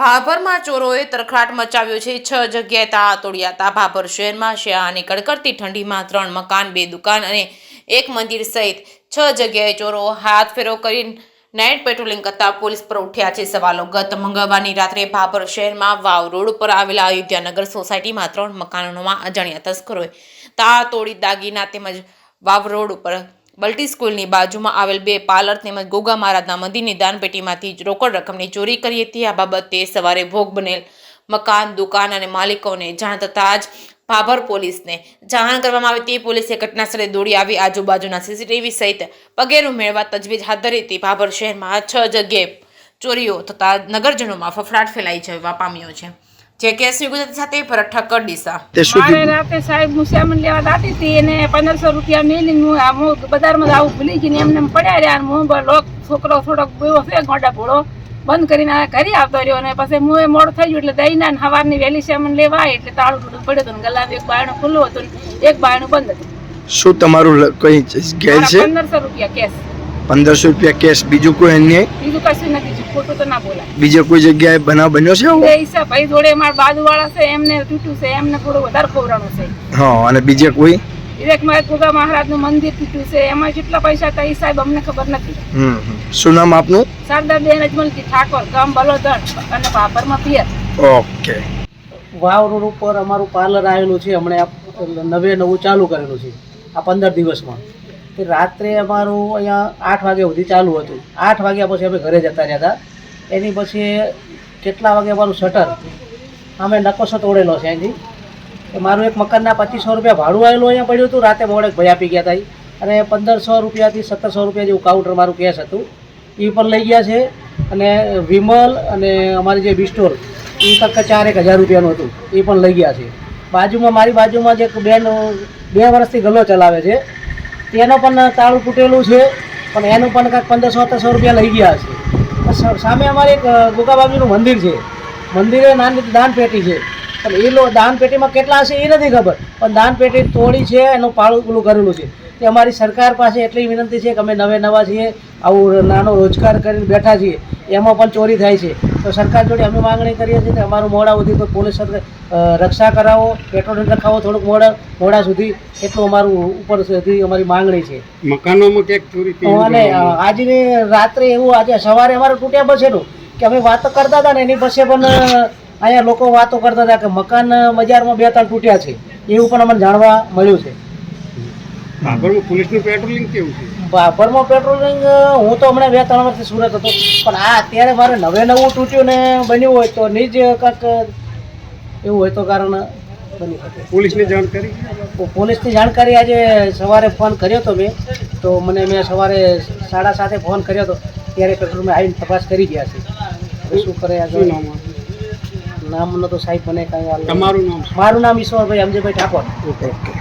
ભાભરમાં ચોરોએ તરખાટ મચાવ્યો છે। 6 જગ્યાએ તાળા તોડ્યા હતા। ભાભર શહેરમાં શિયાળાની કડકડતી ઠંડીમાં 3 મકાન, 2 દુકાન અને 1 મંદિર સહિત 6 જગ્યાએ ચોરો હાથફેરો કરી નાઇટ પેટ્રોલિંગ કરતા પોલીસ પર ઉઠ્યા છે સવાલો। ગત મંગળવારની રાત્રે ભાભર શહેરમાં વાવ રોડ ઉપર આવેલા અયોધ્યાનગર સોસાયટીમાં 3 મકાનોમાં અજાણ્યા તસ્કરોએ તાળા તોડી દાગીના તેમજ વાવ રોડ ઉપર બલ્ટી સ્કૂલની બાજુમાં આવેલ 2 પાર્લર તેમજ ગોગા મહારાજના મંદિરની દાનપેટીમાંથી રોકડ રકમની ચોરી કરી હતી। આ બાબતે સવારે ભોગ બનેલ મકાન, દુકાન અને માલિકોને જાણ થતાં જ ભાભર પોલીસને જાણ કરવામાં આવી હતી। પોલીસે ઘટનાસ્થળે દોડી આવી આજુબાજુના સીસીટીવી સહિત પગેરું મેળવવા તજવીજ હાથ ધરી હતી। ભાભર શહેરમાં 6 જગ્યાએ ચોરીઓ થતા નગરજનોમાં ફફડાટ ફેલાઈ જવા પામ્યો છે। જે કેસની ગુજરાતી સાથે ભરત ઠક્કર ડીસા। મારે રાતે સાહેબ હું સામાન લેવા દાતી હતી અને 1500 રૂપિયા મેલી હું બજારમાં આવું ભૂલી ગઈ એમને પડ્યા રહ્યા। હું લોક છોકરો થોડોક ગયો છે ગોડા ભોળો બંધ કરીને ઘરે આવતો રહ્યો અને પછી હું મોડું થઈ ગયું એટલે દહીંના સવારની વહેલી સામાન લેવા આવી એટલે તાળું ટૂટું પડ્યું હતું, ગલાબ એક બાયણું ખુલ્લું હતું એક બાયણું બંધ હતું। શું તમારું કઈ ગેર છે? 1500 રૂપિયા કેશ। 1500 રૂપિયા કેશ। બીજું કોઈ અન્ય? બીજું કશું નથી, ખોટું તો ના બોલાય। બીજે કોઈ જગ્યાએ બનાવ બન્યો છે આવો? ઈસા ભાઈ જોડે મારા બાજુવાળા છે એમને તૂટ્યું છે, એમને થોડું વધારે ખોવરાણું છે। હા, અને બીજે કોઈ? એક મારા ગોગા મહારાજનું મંદિર તૂટ્યું છે, એમાં કેટલા પૈસા હતા એ સાહેબ અમને ખબર નથી। શું નામ આપનું? શારદાબેન અજમલજી ઠાકોર, ગામ બલોદણ અને ભાભરમાં પિયર। ઓકે। વાવ રોડ ઉપર અમારું પાર્લર આવેલું છે, હમણાં નવું ચાલુ કરેલું છે આ 15 દિવસમાં। કે રાત્રે અમારું અહીંયા 8 વાગ્યા સુધી ચાલુ હતું। 8 વાગ્યા પછી અમે ઘરે જતા રહ્યા હતા। એની પછી કેટલા વાગે અમારું શટર અમે નકોશો તોડેલો છે અહીંથી। મારું એક મકાનના 2500 રૂપિયા ભાડું આવેલું અહીંયા પડ્યું હતું। રાતે મોડે ભાઈ આપી ગયા હતા અને 1500 રૂપિયાથી 1700 રૂપિયા જેવું કાઉન્ટર મારું કેશ હતું એ પણ લઈ ગયા છે। અને વિમલ અને અમારી જે બિસ્ટોર એ ફક્ત 4-1000 રૂપિયાનું હતું એ પણ લઈ ગયા છે। બાજુમાં મારી બાજુમાં જે બેન 2 વર્ષથી ગલ્લો ચલાવે છે તેનો પણ તાળું તૂટેલું છે પણ એનું પણ કાંઈક 1500-1700 રૂપિયા લઈ ગયા છે। સામે અમારે એક ગોગા બાબુનું મંદિર છે, મંદિરે નાની દાન પેટી છે પણ એ દાન પેટીમાં કેટલા હશે એ નથી ખબર, પણ દાન પેટી તોડી છે એનું પાળું પેલું કરેલું છે। તે અમારી સરકાર પાસે એટલી વિનંતી છે કે અમે નવા છીએ, આવું નાનો રોજગાર કરીને બેઠા છીએ, એમાં પણ ચોરી થાય છે તો સરકાર જોડે અમે માગણી કરીએ છીએ કે અમારું મોડા સુધી તો પોલીસ રક્ષા કરાવો, પેટ્રોલિંગ રખાવો થોડુંક મોડા સુધી, એટલું અમારું ઉપર સુધી અમારી માંગણી છે। મકાનોમાં ક્યાંક ચોરી થઈ અને આજની રાત્રે એવું આજે સવારે અમારે તૂટ્યા પછીનું કે અમે વાતો કરતા હતા ને એની પછી પણ અહીંયા લોકો વાતો કરતા હતા કે મકાન બજારમાં 2-3 તૂટ્યા છે એવું પણ અમને જાણવા મળ્યું છે। ભાભરમાં પોલીસનું પેટ્રોલિંગ કેવું છે? ભાભરમાં પેટ્રોલિંગ હું તો હમણાં 2-3 વર્ષથી સુરત હતો પણ આ અત્યારે મારે નવું તૂટ્યું ને બન્યું હોય તો નીજ કાંઈક એવું હોય તો કારણ બની શકે। પોલીસની જાણકારી? પોલીસની જાણકારી આજે સવારે ફોન કર્યો હતો મેં સવારે 7:30 ફોન કર્યો હતો ત્યારે પેટ્રોલમાં આવીને તપાસ કરી ગયા છે। શું કરે આગળ નામનો તો સાહેબ મને કાંઈ। તમારું નામ? મારું નામ ઈશ્વરભાઈ અમજીભાઈ ઠાકોર।